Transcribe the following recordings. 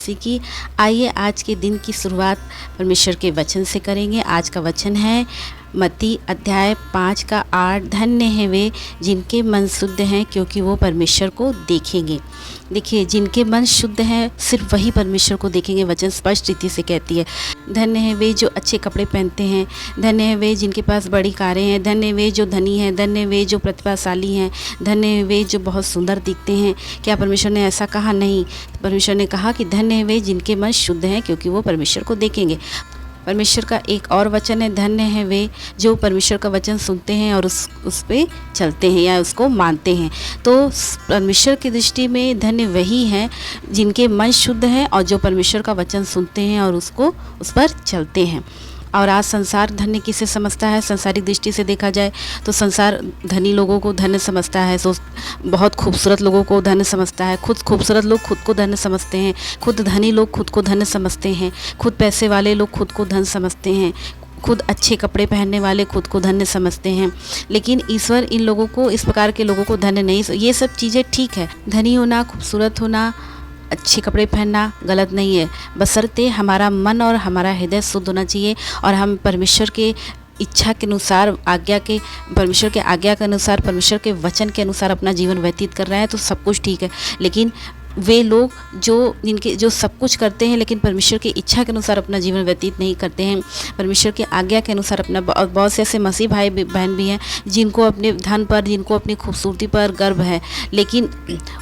जैसे कि आइए आज के दिन की शुरुआत परमेश्वर के वचन से करेंगे। आज का वचन है मत्ती अध्याय 5 का 8। धन्य हैं वे जिनके मन शुद्ध हैं क्योंकि वो परमेश्वर को देखेंगे। देखिए, जिनके मन शुद्ध हैं सिर्फ वही परमेश्वर को देखेंगे। वचन स्पष्ट रीति से कहती है, धन्य हैं वे जो अच्छे कपड़े पहनते हैं, धन्य हैं वे जिनके पास बड़ी कारें हैं, धन्य हैं वे जो धनी हैं, धन्य हैं वे जो प्रतिभाशाली हैं, धन्य हैं वे जो बहुत सुंदर दिखते हैं। क्या परमेश्वर ने ऐसा कहा? नहीं। परमेश्वर ने कहा कि धन्य हैं वे जिनके मन शुद्ध हैं क्योंकि वो परमेश्वर को देखेंगे। परमेश्वर का एक और वचन है, धन्य हैं वे जो परमेश्वर का वचन सुनते हैं और उस पे चलते हैं या उसको मानते हैं। तो परमेश्वर की दृष्टि में धन्य वही हैं जिनके मन शुद्ध हैं और जो परमेश्वर का वचन सुनते हैं और उस पर चलते हैं। और आज संसार धन्य किसे समझता है? संसारिक दृष्टि से देखा जाए तो संसार धनी लोगों को धन्य समझता है, बहुत खूबसूरत लोगों को धन्य समझता है। खुद खूबसूरत लोग खुद को धन्य समझते हैं, खुद धनी लोग खुद को धन्य समझते हैं, खुद पैसे वाले लोग खुद को धन्य समझते हैं, खुद अच्छे कपड़े पहनने वाले खुद को धन्य समझते हैं। लेकिन ईश्वर इन लोगों को, इस प्रकार के लोगों को धन्य नहीं। ये सब चीज़ें ठीक है, धनी होना, खूबसूरत होना, अच्छे कपड़े पहनना गलत नहीं है, बशर्ते हमारा मन और हमारा हृदय शुद्ध होना चाहिए और हम परमेश्वर के इच्छा के अनुसार, परमेश्वर के आज्ञा के अनुसार, परमेश्वर के वचन के अनुसार अपना जीवन व्यतीत कर रहे हैं तो सब कुछ ठीक है। लेकिन वे लोग जो सब कुछ करते हैं लेकिन परमेश्वर की इच्छा के अनुसार अपना जीवन व्यतीत नहीं करते हैं, परमेश्वर की आज्ञा के अनुसार अपना, बहुत से ऐसे मसीह भाई बहन भी हैं जिनको अपने धन पर, जिनको अपनी खूबसूरती पर गर्व है, लेकिन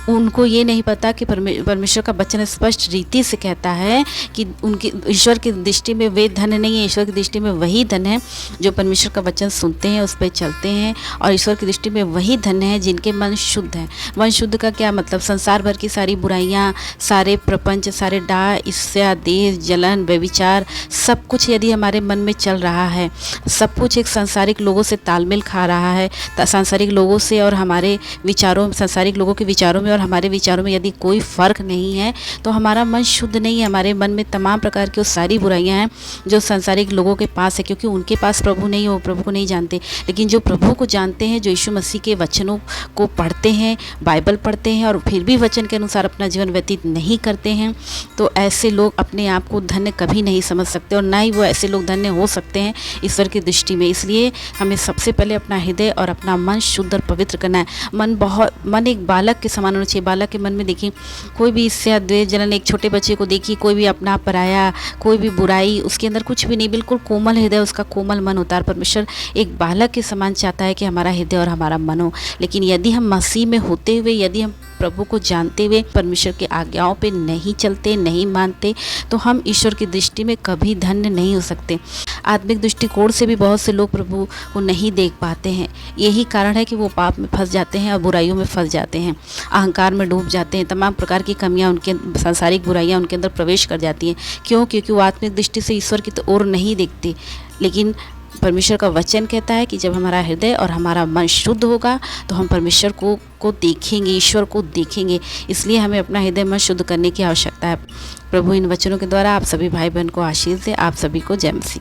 उनको ये नहीं पता कि परमेश्वर का वचन स्पष्ट रीति से कहता है कि उनकी ईश्वर की दृष्टि में वे धन्य नहीं है। ईश्वर की दृष्टि में वही धन्य है जो परमेश्वर का वचन सुनते हैं, उस पर चलते हैं। और ईश्वर की दृष्टि में वही धन्य है जिनके मन शुद्ध हैं। मन शुद्ध का क्या मतलब? संसार भर की सारी बुराइयाँ, सारे प्रपंच, सारे डाह, ईर्ष्या, देश, जलन, व्यभिचार, सब कुछ यदि हमारे मन में चल रहा है, सब कुछ एक सांसारिक लोगों से तालमेल खा रहा है, सांसारिक लोगों से और हमारे विचारों, सांसारिक लोगों के विचारों में और हमारे विचारों में यदि कोई फ़र्क नहीं है तो हमारा मन शुद्ध नहीं है। हमारे मन में तमाम प्रकार की वो सारी बुराइयाँ हैं जो सांसारिक लोगों के पास है, क्योंकि उनके पास प्रभु नहीं है, वो प्रभु को नहीं जानते। लेकिन जो प्रभु को जानते हैं, जो यीशु मसीह के वचनों को पढ़ते हैं, बाइबल पढ़ते हैं और फिर भी वचन के अनुसार अपना जीवन व्यतीत नहीं करते हैं, तो ऐसे लोग अपने आप को धन्य कभी नहीं समझ सकते और ना ही वो ऐसे लोग धन्य हो सकते हैं ईश्वर की दृष्टि में। इसलिए हमें सबसे पहले अपना हृदय और अपना मन शुद्ध और पवित्र करना है। मन एक बालक के समान होना चाहिए। बालक के मन में देखिए कोई भी ईर्ष्या, द्वेष, जलन, एक छोटे बच्चे को देखिए, कोई भी अपना पराया, कोई भी बुराई, उसके अंदर कुछ भी नहीं, बिल्कुल कोमल हृदय, उसका कोमल मन होता है। परमेश्वर एक बालक के समान चाहता है कि हमारा हृदय और हमारा मन हो। लेकिन यदि हम मसीह में होते हुए, यदि हम प्रभु को जानते हुए परमेश्वर की आज्ञाओं पे नहीं चलते, नहीं मानते, तो हम ईश्वर की दृष्टि में कभी धन्य नहीं हो सकते। आत्मिक दृष्टिकोण से भी बहुत से लोग प्रभु को नहीं देख पाते हैं। यही कारण है कि वो पाप में फंस जाते हैं और बुराइयों में फंस जाते हैं, अहंकार में डूब जाते हैं, तमाम प्रकार की कमियां, उनके सांसारिक बुराइयां उनके अंदर प्रवेश कर जाती हैं। क्यों? क्योंकि वो आत्मिक दृष्टि से ईश्वर की ओर नहीं देखते। लेकिन परमेश्वर का वचन कहता है कि जब हमारा हृदय और हमारा मन शुद्ध होगा तो हम परमेश्वर को देखेंगे, ईश्वर को देखेंगे। इसलिए हमें अपना हृदय मन शुद्ध करने की आवश्यकता है। प्रभु इन वचनों के द्वारा आप सभी भाई बहन को आशीष दे। आप सभी को जय मसीह।